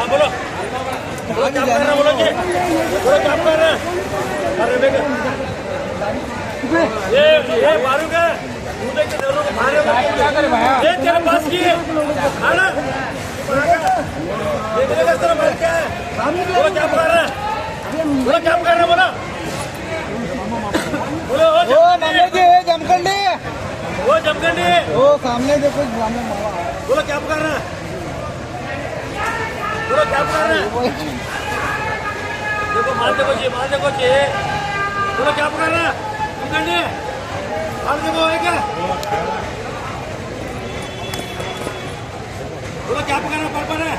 बोलो बोलो क्या कर रहा बोलो जी बोलो क्या कर रहा अरे बेटा ये मारू का मुझे के दोनों को मारे क्या करे भैया ये तेरे पास की खाना ये मेरे का तेरा मार क्या है बोलो क्या कर रहा बोलो क्या कर रहा बोलो बोलो ओ मामा जी जमखंडी वो जमखंडी ओ सामने देखो सामने मामा बोलो क्या कर रहा बोलो क्या कर रहा देखो मार देखो जी बोलो क्या कर रहा जमखंडी मार देखो है क्या बोलो क्या कर रहा पर है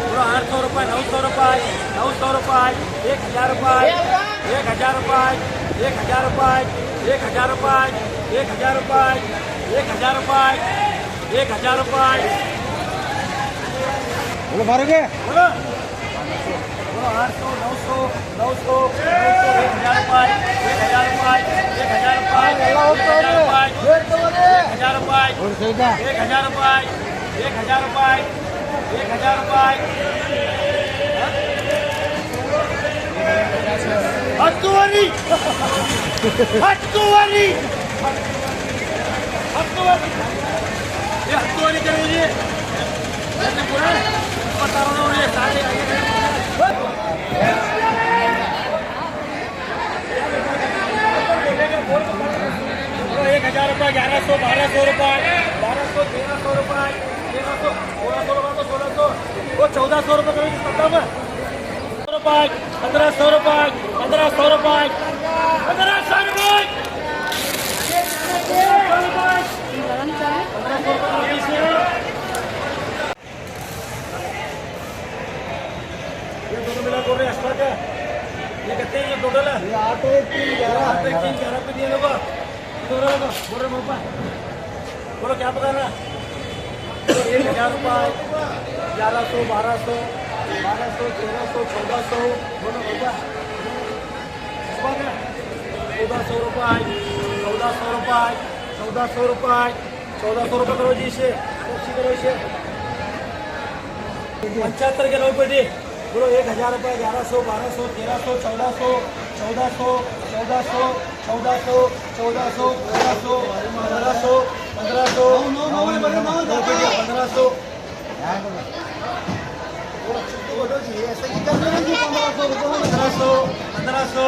बोलो 800 रुपये 900 रुपये 900 रुपये 1000 रुपये 1000 रुपये 1000 रुपये 1000 रुपये 1000 रुपये 1000 रुपये 1000 रुपये बोलो मारोगे बोलो 800 900 900 1000 रुपये 1000 रुपये 1000 रुपये 1000 रुपये और सही था 1000 रुपये 1000 रुपये 1000 रुपये हत्तुवारी हत्तुवारी हत्तुवारी ये हत्तुवारी करो जी मैंने पूरा बता रहा हूँ ये सारे एक 1000 रुपये 1100 1200 रुपये 1200 1300 रुपये 1300 1600 वो 1400 रुपये करो रुपये 1500 रुपये 1500 रुपये 1500 रुपये ये दोनों मिला बोल रहे एक्स्ट्रा का ये कितने ये टोटल है ये 8 3 11 पे दिए लोगों बोल रहे मोपा बोलो क्या पता ना 1000 रुपये 1100 1200 1200 1300 1400 बोलो मोपा 1400 रुपये 1400 रुपये 1400 रुपये 1400 रुपये करो जी इसे करो इसे 75 के 9 पेटी बोलो 1000 रुपये 1100 1200 1300 1400 1400 1400 1400 1400 1500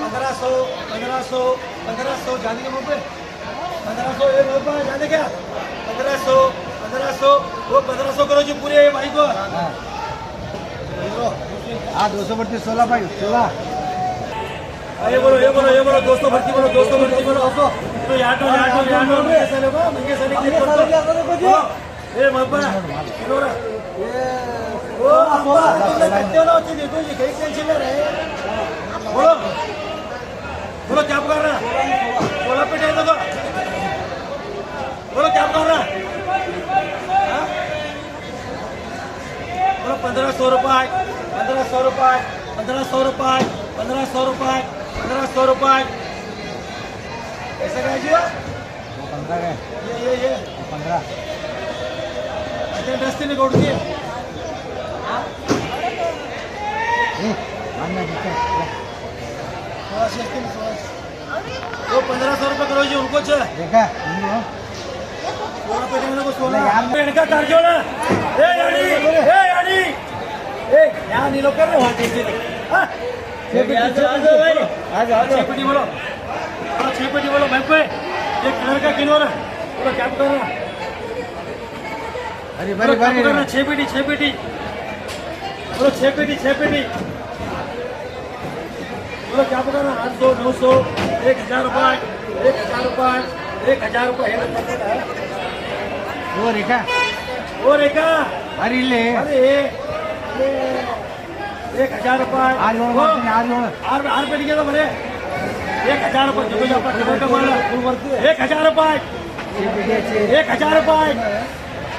1500 1500 1500 जाने के मुँह पे 1500 ये मुँह जाने क्या 1500 वो 1500 करो जी पूरे भाई को हाँ 232 16 भाई 16 ये बोलो 200 भर्ती बोलो 200 भर्ती बोलो तो यहाँ महंगे साले ये मब्बा वो देखो जी कहीं टेंशन ले रहे बोलो क्या कर रहा 16 पे टेंशन दो बोलो क्या कर रहा बोलो 1500 रुपये 1500 रुपये 1500 रुपये 1500 रुपये 1500 रुपये ऐसा कह जी 15 है ये 15 अच्छा दस्ती ने कोड दिए वो 1500 रुपये करो जी उनको देखा 16 पे देने को 16 इनका कार्य ना ए यानी यहाँ नीलो कर रहे वहाँ टेंशन हाँ 6 पेटी बोलो 6 पेटी बोलो मैं पे ये कलर का किनो ना बोलो क्या कर रहा अरे बड़ी बड़ी 6 पेटी बोलो 6 पेटी बोलो क्या पकड़ रहा 800 900 1000 रुपये 1000 रुपये 1000 रुपये वो रेखा अरे ले अरे 1000 रुपये आज आर पेटी के तो बड़े 1000 रुपये देखो जो आपका कलर का माल 1000 रुपये 1000 रुपये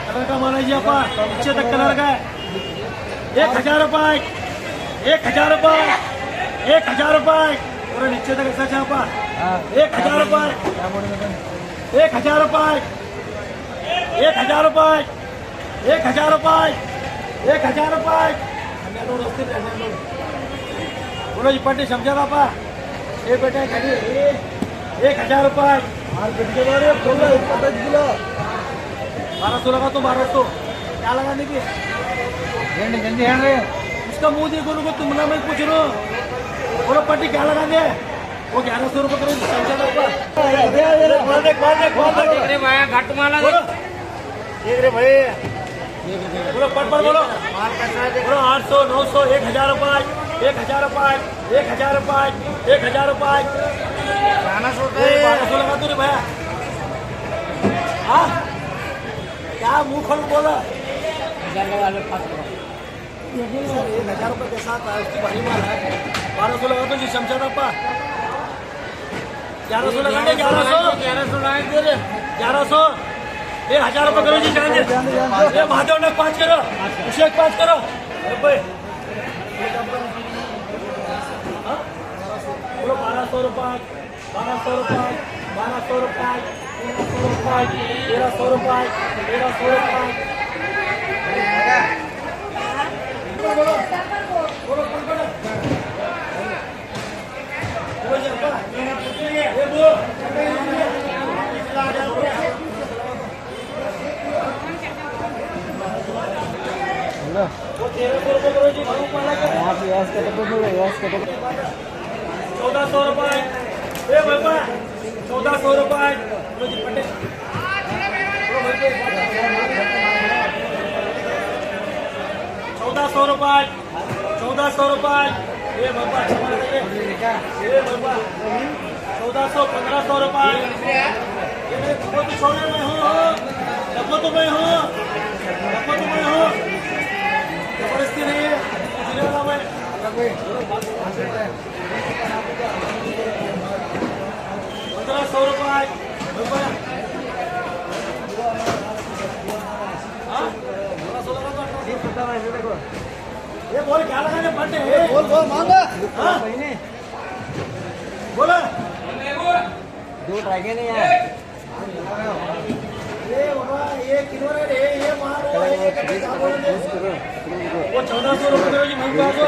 कलर का माल है जी आपका नीचे तक कलर का 1000 रुपये 1000 रुपये 1000 रुपये पूरे नीचे तक ऐसा चापा 1000 रुपये 1000 रुपये 1000 रुपये 1000 रुपये 1000 रुपये बोलो जी पट्टी समझा पापा ये बेटे खड़ी 1000 रुपये 1200 लगा तो 1200 क्या लगाने की जल्दी जल्दी है रे उसका मुंह देखो उनको तुमने मैं पूछ रहा हूँ बोलो पट्टी क्या लगाने वो 1100 रुपये करो समझा घट माला बोलो देख रे भाई बोलो पट बोलो बोलो 800 900 1000 रुपये 1000 रुपये 1000 रुपये 1000 रुपये 1200 लगा तू रे भैया हाँ क्या मुंह खोल बोला 1000 रुपये के साथ उसकी भारी माल है 1200 लगा तो जी शमशाद अपा 1100 लगा 1100 ये 1000 रुपये करो जी जान दे ये महादेव ने 5 करो अभिषेक 5 करो बोलो 1200 रुपये 1200 रुपये 1200 रुपये 1300 रुपये 1300 रुपये बोलो बोलो वो 1300 रुपये करो जी भाऊ माला का 1400 रुपये ए बाबा 1400 रुपये बोलो जी पटेल 1400 रुपये 1400 रुपये ए बाबा ए बाबा 1400 1500 रुपये वो तो छोड़े में हो रखो तो मैं हूँ जबरदस्ती नहीं है जिले वाला मैं 1500 रुपये ये बोल क्या लगाने पड़ते हैं बोल मांगा बोला दो ड्रैगन है यार ये बाबा ये किलो रे ये मारो वो 1400 रुपये जी मंगवा दो